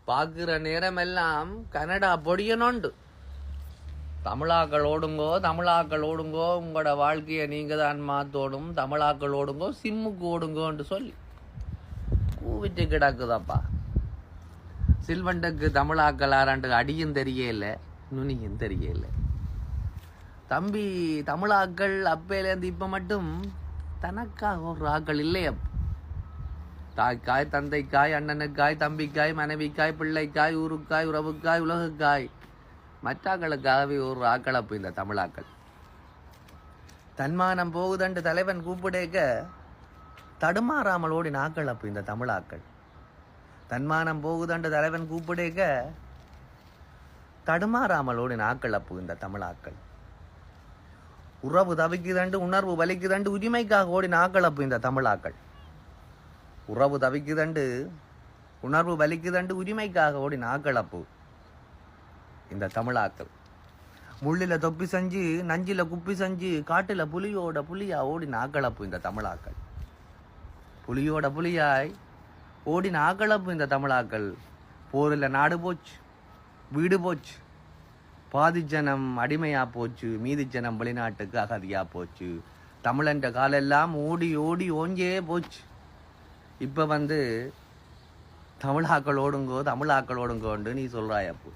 பார்க்குற நேரமெல்லாம் கனடா பொடியனோண்டு. தமிழாக்கள் ஓடுங்கோ, தமிழாக்கள் ஓடுங்கோ, உங்களோட வாழ்க்கையை நீங்க தான் மாத்தோடும், தமிழாக்கள் ஓடுங்கோ, சிம்முக்கு ஓடுங்கோன்னு சொல்லி கூவிட்டு கிடக்குதாப்பா. சில்வண்டுக்கு தமிழாக்கள் ஆராண்டு அடியும் தெரியல, நுனியும் தெரியல. தம்பி தமிழாக்கள் அப்பையிலேருந்து இப்ப மட்டும் தனக்காக ஒரு ஆக்கள் இல்லையா? தாய்க்காய், தந்தைக்காய், அண்ணனுக்காய், தம்பிக்காய், மனைவிக்காய், பிள்ளைக்காய், ஊருக்காய், உறவுக்காய், உலகுக்காய், மற்றாக்களுக்காகவே ஒரு ஆக்களப்பு இந்த தமிழாக்கள். தன்மானம் போகுதண்டு தலைவன் கூப்பிடேக்க தடுமாறாமல் ஓடி நாக்களப்பு இந்த தமிழாக்கள். தன்மானம் போகுதண்டு தலைவன் கூப்பிடேக்க தடுமாறாமல் ஓடி நாக்களப்பு இந்த தமிழாக்கள். உறவு தவிக்குதண்டு, உணர்வு வலிக்குதண்டு, உரிமைக்காக ஓடி நாக்களப்பு இந்த தமிழாக்கள். உறவு தவிக்குதண்டு, உணர்வு வலிக்குதண்டு, உரிமைக்காக ஓடி நாக்களப்பு இந்த தமிழாக்கள். முள்ளில தொப்பி செஞ்சு, நஞ்சில குப்பி செஞ்சு, காட்டுல புலியோட புலியா ஓடி நாக்களப்பு இந்த தமிழாக்கள். புலியோட புலியாய் ஓடி நாக்களப்பு இந்த தமிழாக்கள். போரில் நாடு போச்சு, வீடு போச்சு, பாதி ஜனம் அடிமையா போச்சு, மீதி ஜனம் வெளிநாட்டுக்கு அகதியா போச்சு. தமிழன்ற காலெல்லாம் ஓடி ஓடி ஓஞ்சே போச்சு. இப்ப தமிழாக்கள் ஓடுங்கோ, தமிழாக்கள் ஓடுங்கோன்னு நீ சொல்றாயப்போ.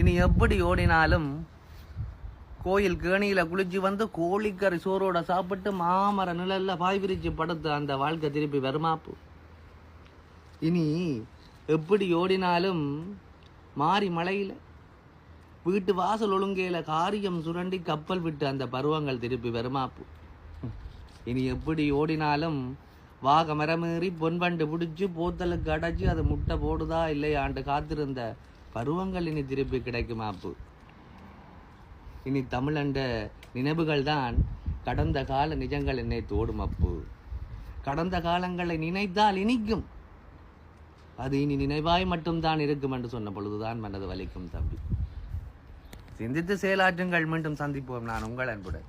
இனி எப்படி ஓடினாலும் கோயில் கேணியில குளிச்சு கோழிக்கறி சோறோட சாப்பிட்டு மாமர நிழல்ல பாய் விரிச்சு படுத்து அந்த வாழ்க்கை திருப்பி வருமாப்பு. இனி எப்படி ஓடினாலும் மாறி மலையில வீட்டு வாசல் ஒழுங்கையில காரியம் சுரண்டி கப்பல் விட்டு அந்த பருவங்கள் திருப்பி வருமாப்பு. இனி எப்படி ஓடினாலும் வாக மரமேறி பொன்வண்டு பிடிச்சு போத்தலுக்கு அடைச்சு அது முட்டை போடுதா இல்லையாண்டு காத்திருந்த பருவங்கள் இனி திருப்பி கிடைக்குமாப்பு. இனி தமிழண்ட நினைவுகள் தான் கடந்த கால நிஜங்கள் என்னை தோடும் அப்பு. கடந்த காலங்களை நினைத்தால் இனிக்கும், அது இனி நினைவாய் மட்டும்தான் இருக்கும் என்று சொன்ன பொழுதுதான் மனது வலிக்கும் தம்பி. சிந்தித்து செயலாற்றுங்கள். மீண்டும் சந்திப்போம். நான் உங்கள் அன்புடன்.